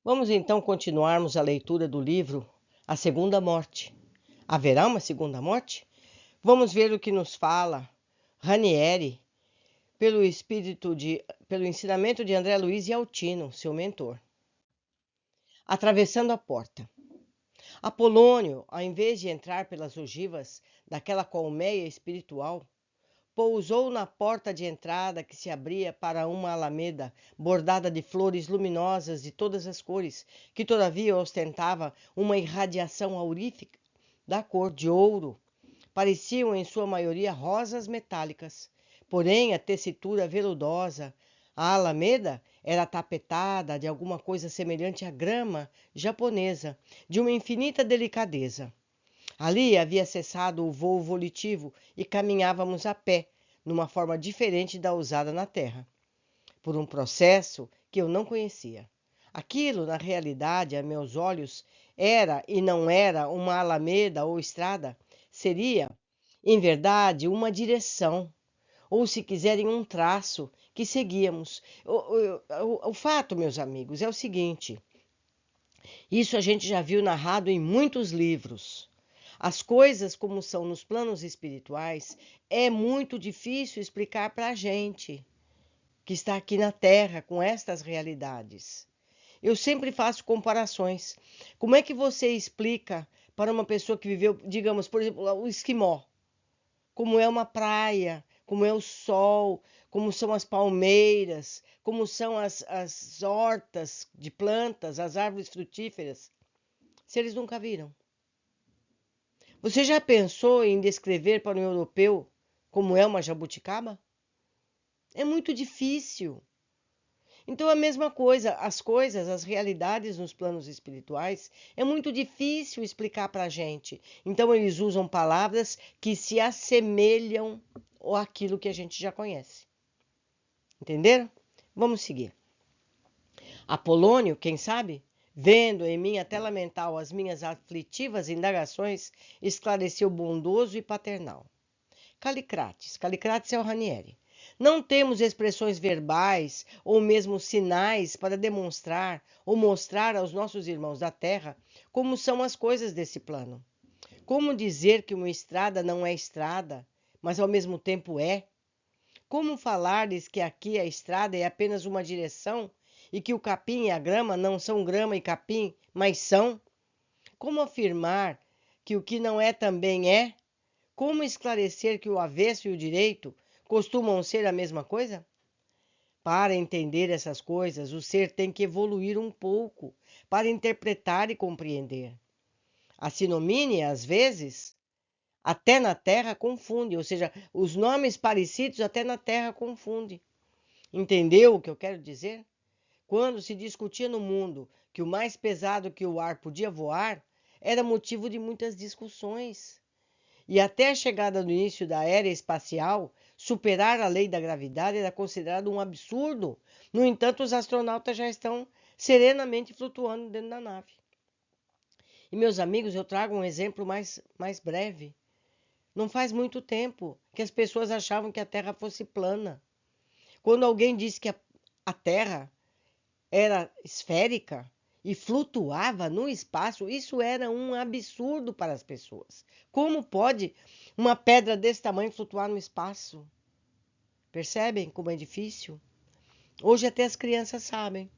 Vamos então continuarmos a leitura do livro A Segunda Morte. Haverá uma segunda morte? Vamos ver o que nos fala Ranieri pelo ensinamento de André Luiz Altino, seu mentor. Atravessando a porta. Apolônio, ao invés de entrar pelas ogivas daquela colmeia espiritual, pousou na porta de entrada que se abria para uma alameda bordada de flores luminosas de todas as cores, que todavia ostentava uma irradiação aurífica da cor de ouro. Pareciam em sua maioria rosas metálicas, porém a tessitura veludosa. A alameda era tapetada de alguma coisa semelhante à grama japonesa, de uma infinita delicadeza. Ali havia cessado o voo volitivo e caminhávamos a pé, numa forma diferente da usada na Terra, por um processo que eu não conhecia. Aquilo, na realidade, a meus olhos, era e não era uma alameda ou estrada, seria, em verdade, uma direção, ou se quiserem, um traço que seguíamos. O fato, meus amigos, é o seguinte: isso a gente já viu narrado em muitos livros. As coisas como são nos planos espirituais é muito difícil explicar para a gente que está aqui na Terra com estas realidades. Eu sempre faço comparações. Como é que você explica para uma pessoa que viveu, digamos, por exemplo, o esquimó, como é uma praia, como é o sol, como são as palmeiras, como são as hortas de plantas, as árvores frutíferas, se eles nunca viram? Você já pensou em descrever para um europeu como é uma jabuticaba? É muito difícil. Então, a mesma coisa, as coisas, as realidades nos planos espirituais, é muito difícil explicar para a gente. Então, eles usam palavras que se assemelham àquilo que a gente já conhece. Entenderam? Vamos seguir. Apolônio, quem sabe, vendo em minha tela mental as minhas aflitivas indagações, esclareceu bondoso e paternal. Calicrates é o Ranieri. Não temos expressões verbais ou mesmo sinais para demonstrar ou mostrar aos nossos irmãos da Terra como são as coisas desse plano. Como dizer que uma estrada não é estrada, mas ao mesmo tempo é? Como falar-lhes que aqui a estrada é apenas uma direção e que o capim e a grama não são grama e capim, mas são? Como afirmar que o que não é também é? Como esclarecer que o avesso e o direito costumam ser a mesma coisa? Para entender essas coisas, o ser tem que evoluir um pouco para interpretar e compreender. A sinomínia, às vezes, até na Terra confunde, ou seja, os nomes parecidos até na Terra confunde. Entendeu o que eu quero dizer? Quando se discutia no mundo que o mais pesado que o ar podia voar, era motivo de muitas discussões. E até a chegada do início da era espacial, superar a lei da gravidade era considerado um absurdo. No entanto, os astronautas já estão serenamente flutuando dentro da nave. E, meus amigos, eu trago um exemplo mais breve. Não faz muito tempo que as pessoas achavam que a Terra fosse plana. Quando alguém disse que a Terra era esférica e flutuava no espaço, isso era um absurdo para as pessoas. Como pode uma pedra desse tamanho flutuar no espaço? Percebem como é difícil? Hoje até as crianças sabem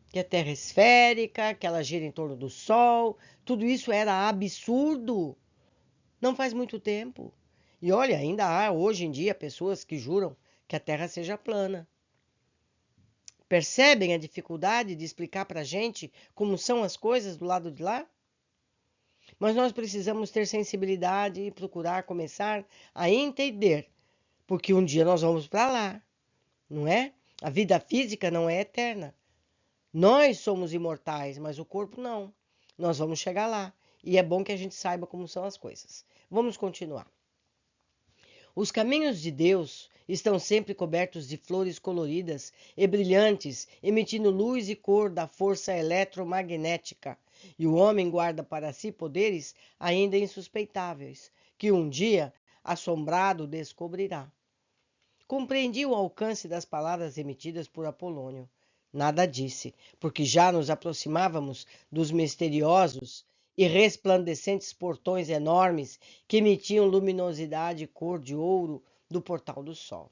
que a Terra é esférica, que ela gira em torno do Sol. Tudo isso era absurdo. Não faz muito tempo. E olha, ainda há hoje em dia pessoas que juram que a Terra seja plana. Percebem a dificuldade de explicar para a gente como são as coisas do lado de lá? Mas nós precisamos ter sensibilidade e procurar começar a entender, porque um dia nós vamos para lá, não é? A vida física não é eterna. Nós somos imortais, mas o corpo não. Nós vamos chegar lá. E é bom que a gente saiba como são as coisas. Vamos continuar. Os caminhos de Deus estão sempre cobertos de flores coloridas e brilhantes, emitindo luz e cor da força eletromagnética, e o homem guarda para si poderes ainda insuspeitáveis, que um dia, assombrado, descobrirá. Compreendi o alcance das palavras emitidas por Apolônio. Nada disse, porque já nos aproximávamos dos misteriosos e resplandecentes portões enormes que emitiam luminosidade cor de ouro do portal do sol.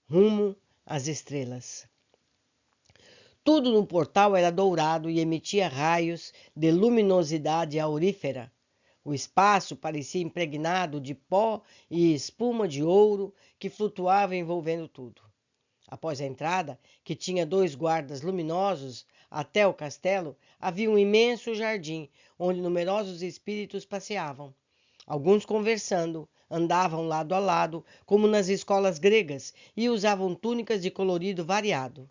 Rumo às estrelas. Tudo no portal era dourado e emitia raios de luminosidade aurífera. O espaço parecia impregnado de pó e espuma de ouro que flutuava envolvendo tudo. Após a entrada, que tinha 2 guardas luminosos, até o castelo, havia um imenso jardim, onde numerosos espíritos passeavam. Alguns conversando, andavam lado a lado, como nas escolas gregas, e usavam túnicas de colorido variado.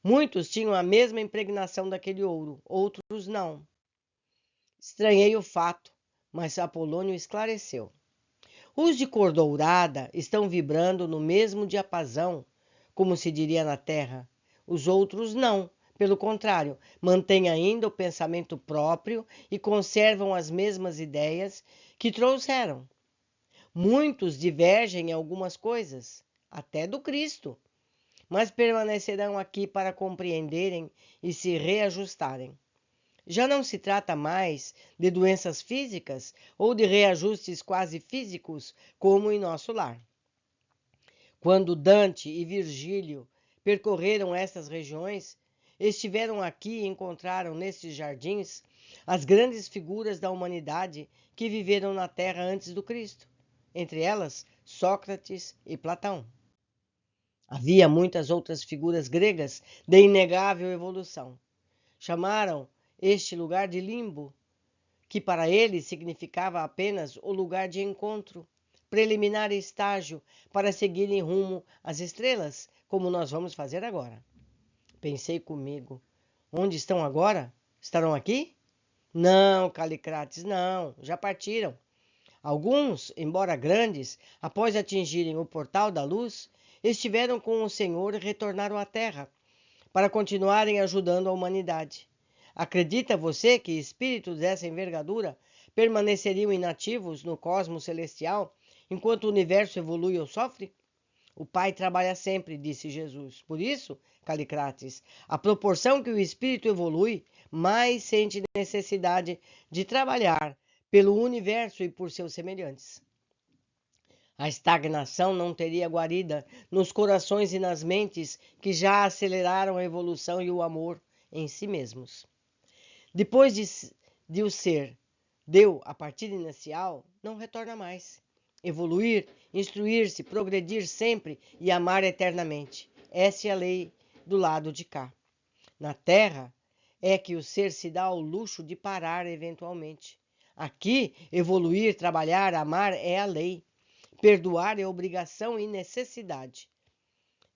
Muitos tinham a mesma impregnação daquele ouro, outros não. Estranhei o fato, mas Apolônio esclareceu. Os de cor dourada estão vibrando no mesmo diapasão, como se diria na Terra. Os outros não, pelo contrário, mantêm ainda o pensamento próprio e conservam as mesmas ideias que trouxeram. Muitos divergem em algumas coisas, até do Cristo, mas permanecerão aqui para compreenderem e se reajustarem. Já não se trata mais de doenças físicas ou de reajustes quase físicos, como em nosso lar. Quando Dante e Virgílio percorreram estas regiões, estiveram aqui e encontraram nestes jardins as grandes figuras da humanidade que viveram na Terra antes do Cristo, entre elas Sócrates e Platão. Havia muitas outras figuras gregas de inegável evolução. Chamaram este lugar de limbo, que para eles significava apenas o lugar de encontro, preliminar estágio para seguirem rumo às estrelas, como nós vamos fazer agora. Pensei comigo, onde estão agora? Estarão aqui? Não, Calicrates, não, já partiram. Alguns, embora grandes, após atingirem o portal da luz, estiveram com o Senhor e retornaram à Terra, para continuarem ajudando a humanidade. Acredita você que espíritos dessa envergadura permaneceriam inativos no cosmos celestial enquanto o universo evolui ou sofre? O Pai trabalha sempre, disse Jesus. Por isso, Calicrates, à proporção que o espírito evolui, mais sente necessidade de trabalhar pelo universo e por seus semelhantes. A estagnação não teria guarida nos corações e nas mentes que já aceleraram a evolução e o amor em si mesmos. Depois de o ser deu a partida inicial, não retorna mais. Evoluir, instruir-se, progredir sempre e amar eternamente. Essa é a lei do lado de cá. Na Terra é que o ser se dá ao luxo de parar eventualmente. Aqui, evoluir, trabalhar, amar é a lei. Perdoar é obrigação e necessidade.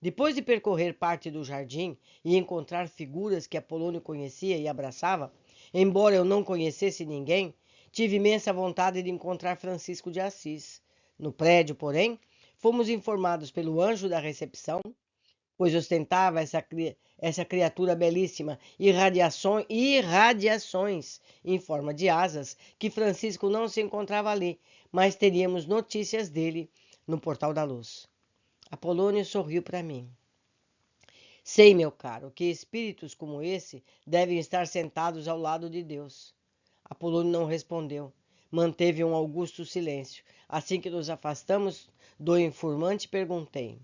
Depois de percorrer parte do jardim e encontrar figuras que Apolônio conhecia e abraçava, embora eu não conhecesse ninguém, tive imensa vontade de encontrar Francisco de Assis. No prédio, porém, fomos informados pelo anjo da recepção, pois ostentava essa criatura belíssima irradiações em forma de asas, que Francisco não se encontrava ali, mas teríamos notícias dele no Portal da Luz. Apolônio sorriu para mim. Sei, meu caro, que espíritos como esse devem estar sentados ao lado de Deus. Apolônio não respondeu. Manteve um augusto silêncio. Assim que nos afastamos do informante, perguntei.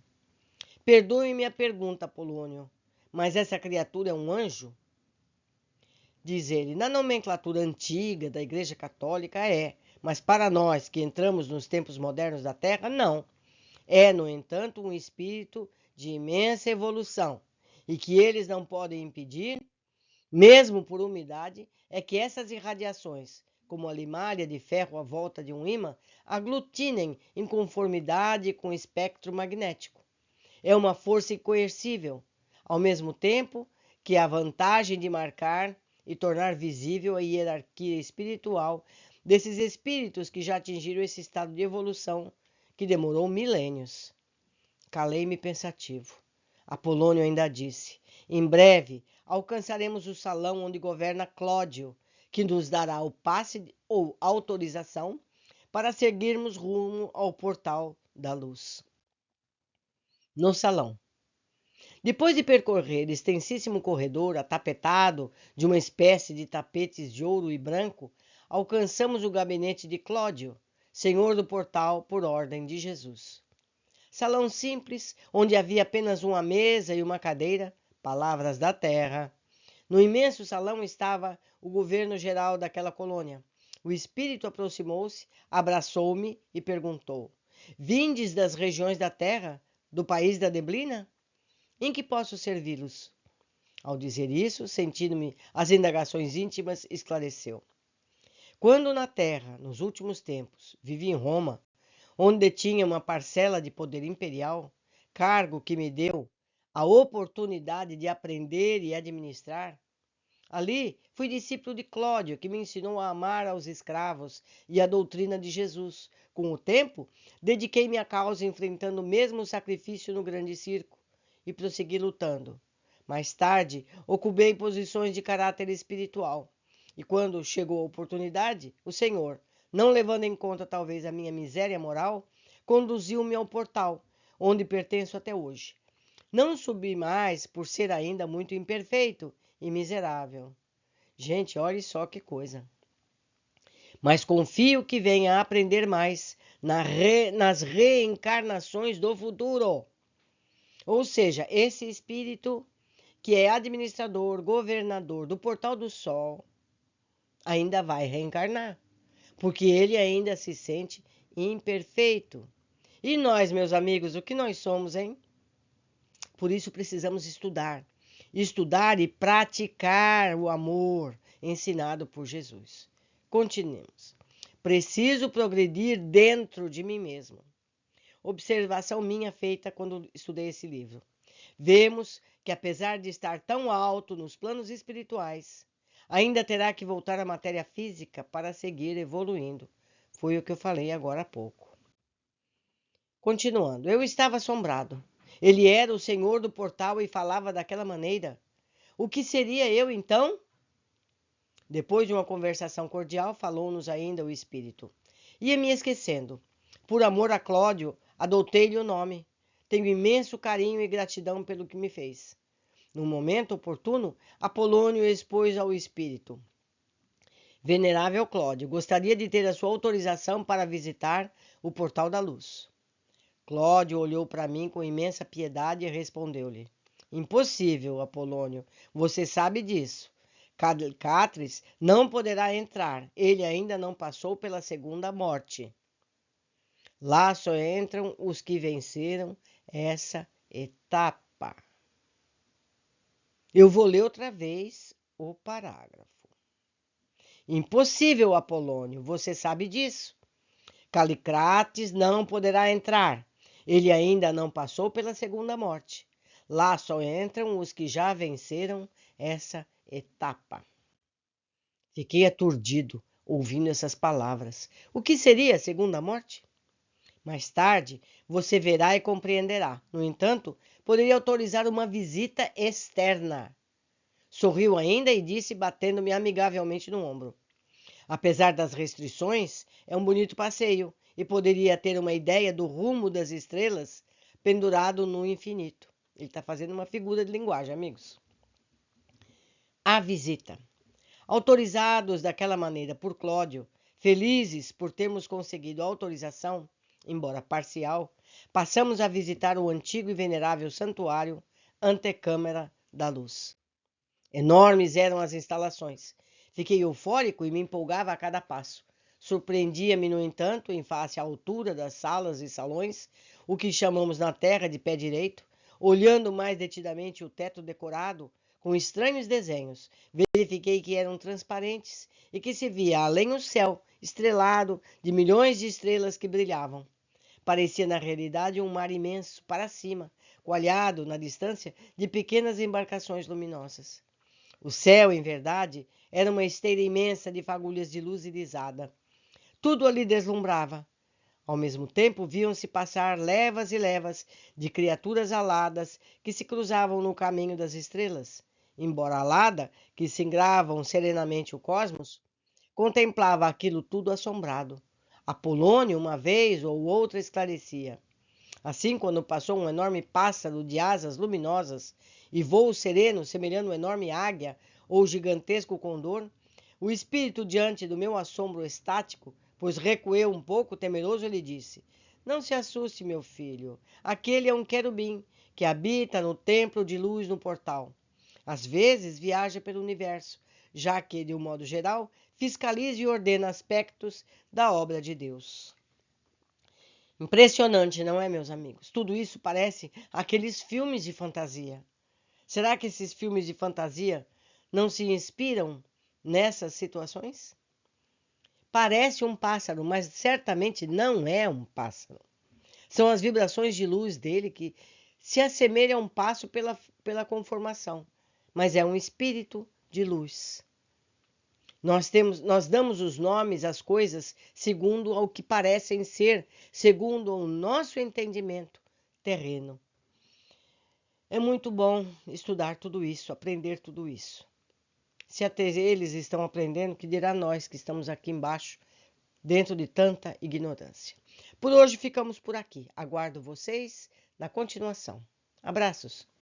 Perdoe-me a pergunta, Apolônio, mas essa criatura é um anjo? Diz ele, na nomenclatura antiga da Igreja Católica é, mas para nós que entramos nos tempos modernos da Terra, não. É, no entanto, um espírito de imensa evolução e que eles não podem impedir, mesmo por umidade, é que essas irradiações, como a limalha de ferro à volta de um ímã, aglutinem em conformidade com o espectro magnético. É uma força incoercível, ao mesmo tempo que a vantagem de marcar e tornar visível a hierarquia espiritual desses espíritos que já atingiram esse estado de evolução que demorou milênios. Calei-me pensativo. Apolônio ainda disse, em breve alcançaremos o salão onde governa Clódio, que nos dará o passe ou autorização para seguirmos rumo ao portal da luz. No salão. Depois de percorrer extensíssimo corredor atapetado de uma espécie de tapetes de ouro e branco, alcançamos o gabinete de Cláudio, senhor do portal por ordem de Jesus. Salão simples, onde havia apenas uma mesa e uma cadeira, palavras da terra. No imenso salão estava o governo-geral daquela colônia. O espírito aproximou-se, abraçou-me e perguntou: Vindes das regiões da terra, do país da neblina? Em que posso servi-los? Ao dizer isso, sentindo-me as indagações íntimas, esclareceu. Quando na terra, nos últimos tempos, vivi em Roma, onde detinha uma parcela de poder imperial, cargo que me deu a oportunidade de aprender e administrar, ali fui discípulo de Cláudio, que me ensinou a amar aos escravos e a doutrina de Jesus. Com o tempo, dediquei-me à causa enfrentando o mesmo sacrifício no grande circo e prossegui lutando. Mais tarde, ocupei posições de caráter espiritual. E quando chegou a oportunidade, o Senhor, não levando em conta talvez a minha miséria moral, conduziu-me ao portal, onde pertenço até hoje. Não subi mais por ser ainda muito imperfeito e miserável. Gente, olhe só que coisa. Mas confio que venha a aprender mais nas reencarnações do futuro. Ou seja, esse espírito que é administrador, governador do Portal do Sol, ainda vai reencarnar, porque ele ainda se sente imperfeito. E nós, meus amigos, o que nós somos, hein? Por isso precisamos estudar. Estudar e praticar o amor ensinado por Jesus. Continuemos. Preciso progredir dentro de mim mesmo. Observação minha feita quando estudei esse livro. Vemos que, apesar de estar tão alto nos planos espirituais, ainda terá que voltar à matéria física para seguir evoluindo. Foi o que eu falei agora há pouco. Continuando, eu estava assombrado. Ele era o senhor do portal e falava daquela maneira. O que seria eu então? Depois de uma conversação cordial, falou-nos ainda o espírito. Ia me esquecendo. Por amor a Cláudio, adotei-lhe o nome. Tenho imenso carinho e gratidão pelo que me fez. No momento oportuno, Apolônio expôs ao espírito. Venerável Cláudio, gostaria de ter a sua autorização para visitar o Portal da Luz. Cláudio olhou para mim com imensa piedade e respondeu-lhe. Impossível, Apolônio, você sabe disso. Calicrates não poderá entrar, ele ainda não passou pela segunda morte. Lá só entram os que venceram essa etapa. Eu vou ler outra vez o parágrafo. Impossível, Apolônio, você sabe disso. Calicrates não poderá entrar, ele ainda não passou pela segunda morte. Lá só entram os que já venceram essa etapa. Fiquei aturdido ouvindo essas palavras. O que seria a segunda morte? Mais tarde, você verá e compreenderá. No entanto, poderia autorizar uma visita externa. Sorriu ainda e disse, batendo-me amigavelmente no ombro. Apesar das restrições, é um bonito passeio e poderia ter uma ideia do rumo das estrelas pendurado no infinito. Ele está fazendo uma figura de linguagem, amigos. A visita. Autorizados daquela maneira por Cláudio, felizes por termos conseguido a autorização, embora parcial, passamos a visitar o antigo e venerável santuário Antecâmara da Luz. Enormes eram as instalações. Fiquei eufórico e me empolgava a cada passo. Surpreendia-me, no entanto, em face à altura das salas e salões, o que chamamos na terra de pé direito, olhando mais detidamente o teto decorado com estranhos desenhos, verifiquei que eram transparentes e que se via além o céu estrelado de milhões de estrelas que brilhavam. Parecia na realidade um mar imenso para cima, coalhado na distância de pequenas embarcações luminosas. O céu, em verdade, era uma esteira imensa de fagulhas de luz irisada. Tudo ali deslumbrava. Ao mesmo tempo, viam-se passar levas e levas de criaturas aladas que se cruzavam no caminho das estrelas. Embora alada, que singravam serenamente o cosmos, contemplava aquilo tudo assombrado. Apolônio, uma vez ou outra, esclarecia. Assim, quando passou um enorme pássaro de asas luminosas e voo sereno, semelhando uma enorme águia ou gigantesco condor, o espírito, diante do meu assombro estático, pois recueu um pouco temeroso, ele disse: Não se assuste, meu filho. Aquele é um querubim que habita no templo de luz no portal. Às vezes viaja pelo universo, já que, de um modo geral, fiscaliza e ordena aspectos da obra de Deus. Impressionante, não é, meus amigos? Tudo isso parece aqueles filmes de fantasia. Será que esses filmes de fantasia não se inspiram nessas situações? Parece um pássaro, mas certamente não é um pássaro. São as vibrações de luz dele que se assemelham a um pássaro pela conformação, mas é um espírito de luz. Nós damos os nomes às coisas segundo ao que parecem ser, segundo o nosso entendimento terreno. É muito bom estudar tudo isso, aprender tudo isso. Se até eles estão aprendendo, que dirá nós que estamos aqui embaixo, dentro de tanta ignorância. Por hoje ficamos por aqui. Aguardo vocês na continuação. Abraços!